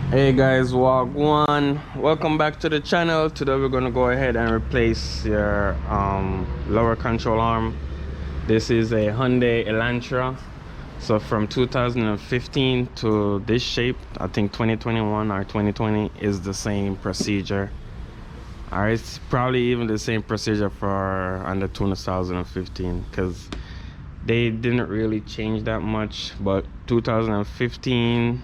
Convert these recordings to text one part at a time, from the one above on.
Hey guys, Wagwan. Welcome back to the channel. Today we're gonna go ahead and replace your lower control arm. This is a Hyundai Elantra. So from 2015 to this shape, I think 2021 or 2020 is the same procedure. Alright, it's probably even the same procedure for under 2015 because they didn't really change that much, but 2015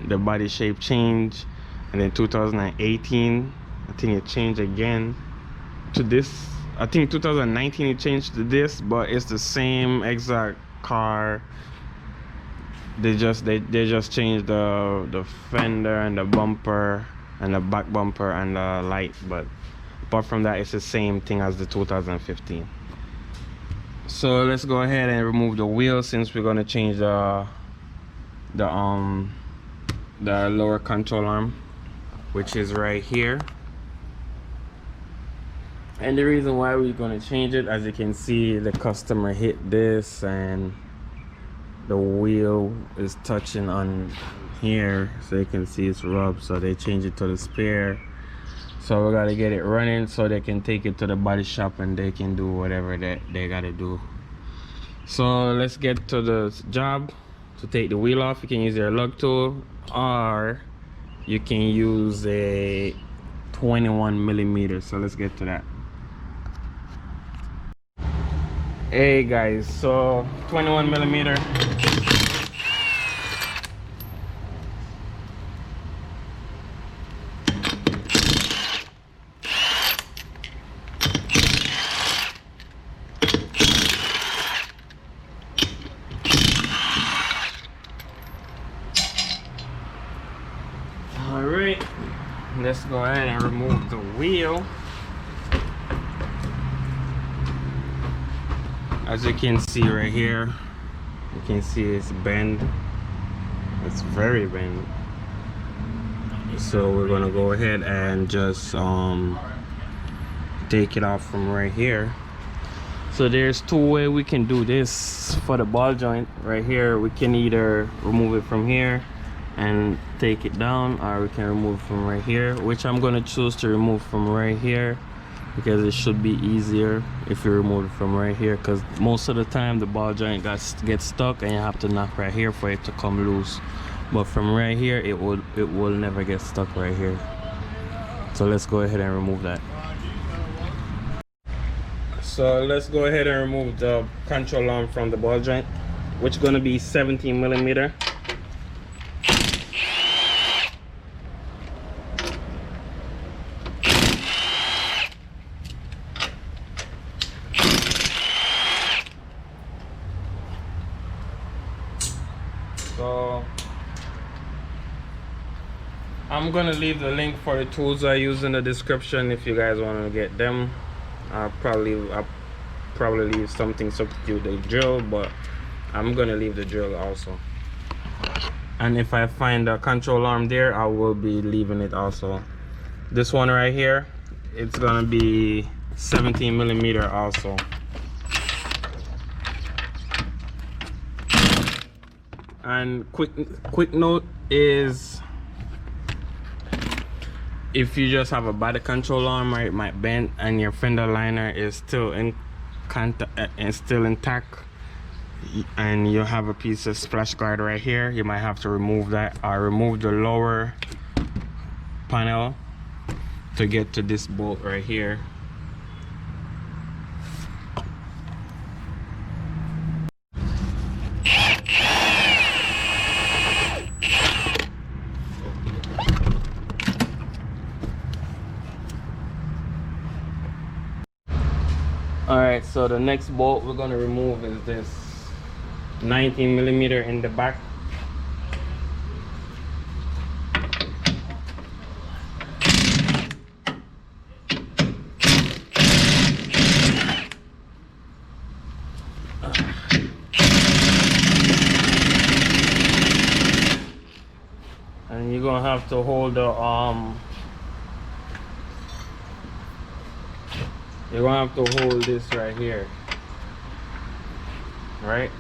the body shape changed, and then 2018 I think it changed again to this. I think 2019 it changed to this, but it's the same exact car. They just changed the fender and the bumper and the back bumper and the light, but apart from that it's the same thing as the 2015. So let's go ahead and remove the wheel, since we're going to change the lower control arm, which is right here. And the reason why we're going to change it, as you can see, the customer hit this and the wheel is touching on here, so you can see it's rubbed, so they change it to the spare. So we got to get it running so they can take it to the body shop and they can do whatever that they got to do. So let's get to the job. To take the wheel off, you can use your lug tool, or you can use a 21mm. So let's get to that. Hey guys, so 21mm. Alright, let's go ahead and remove the wheel. As you can see right here, you can see it's bent. It's very bent. So we're gonna go ahead and just take it off from right here. So there's two ways we can do this. For the ball joint right here, we can either remove it from here and take it down, or we can remove from right here, which I'm gonna choose to remove from right here because it should be easier if you remove it from right here, because most of the time the ball joint gets stuck and you have to knock right here for it to come loose. But from right here it will never get stuck right here. So let's go ahead and remove that. So let's go ahead and remove the control arm from the ball joint, which is gonna be 17mm. So I'm gonna leave the link for the tools I use in the description if you guys want to get them. I'll probably leave something to substitute the drill, but I'm gonna leave the drill also. And if I find a control arm there, I will be leaving it also. This one right here, it's gonna be 17mm also. And quick note is, if you just have a body control arm, it might bend and your fender liner is still in contact and still intact, and you have a piece of splash guard right here, you might have to remove that, or remove the lower panel to get to this bolt right here. Alright, so the next bolt we're going to remove is this 19mm in the back. And you're going to have to hold the you're gonna have to hold this right here, right?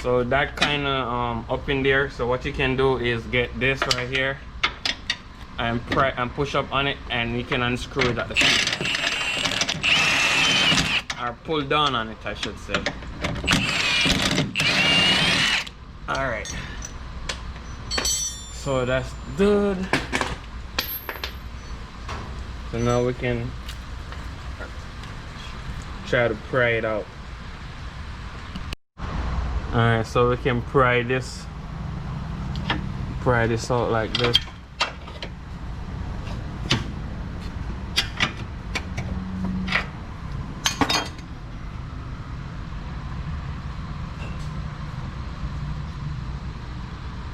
So that kind of up in there. So what you can do is get this right here and push up on it, and you can unscrew it at the same time, or pull down on it, I should say. All right, so that's good. So now we can try to pry it out. All right, so we can pry this out like this.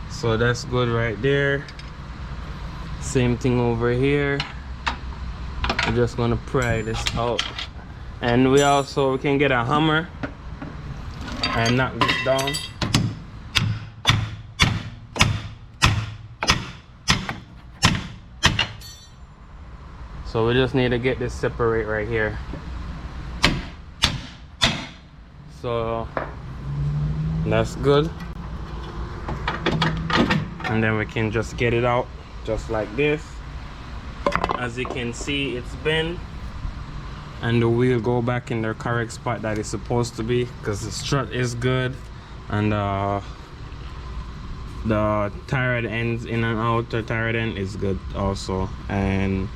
So that's good right there. Same thing over here. We're just gonna pry this out, and we can get a hammer and knock this down. So we just need to get this separate right here. So that's good. And then we can just get it out just like this. As you can see, it's bent, and the wheel go back in the correct spot that it's supposed to be, because the strut is good, and the tire ends in and out, the tire end is good also, and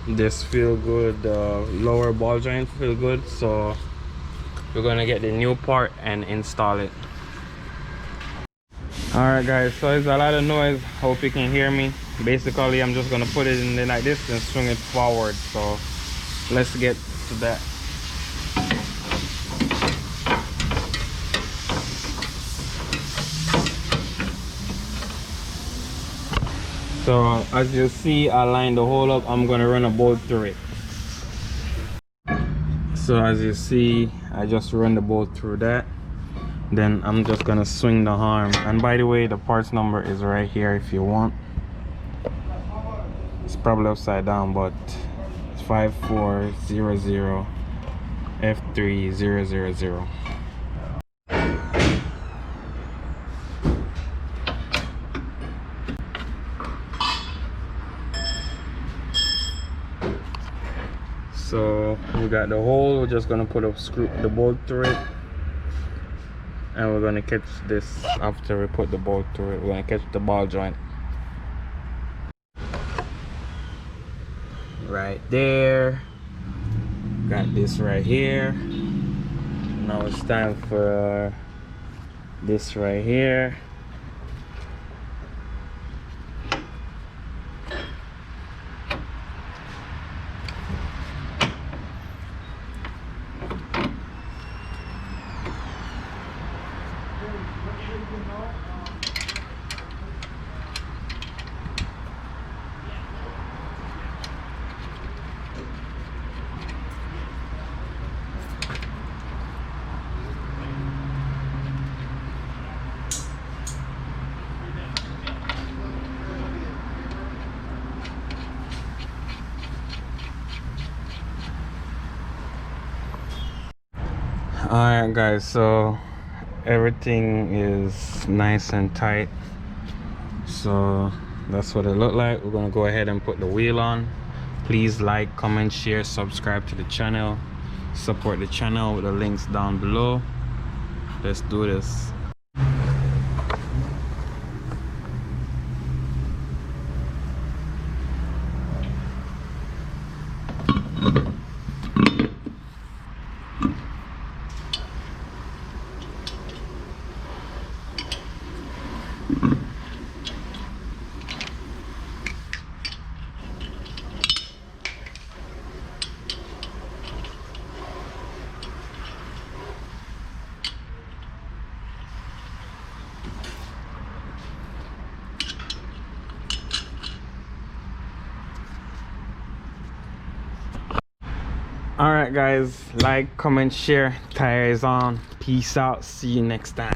this feel good. The lower ball joint feel good. So we're gonna get the new part and install it. All right guys, so it's a lot of noise, hope you can hear me. Basically I'm just gonna put it in there like this and swing it forward. So let's get to that. So as you see, I lined the hole up. I'm gonna run a bolt through it. So as you see, I just run the bolt through that. Then I'm just gonna swing the arm. And by the way, the parts number is right here if you want. It's probably upside down, but it's 5400 F3000. So we got the hole. We're just gonna put the bolt through it, and we're gonna catch this after we put the bolt through it. We're gonna catch the ball joint right there. Got this right here. Now it's time for this right here. Alright guys, so everything is nice and tight. So that's what it looked like. We're gonna go ahead and put the wheel on. Please like, comment, share, subscribe to the channel, support the channel with the links down below. Let's do this. Alright guys, like, comment, share. Tire is on. Peace out. See you next time.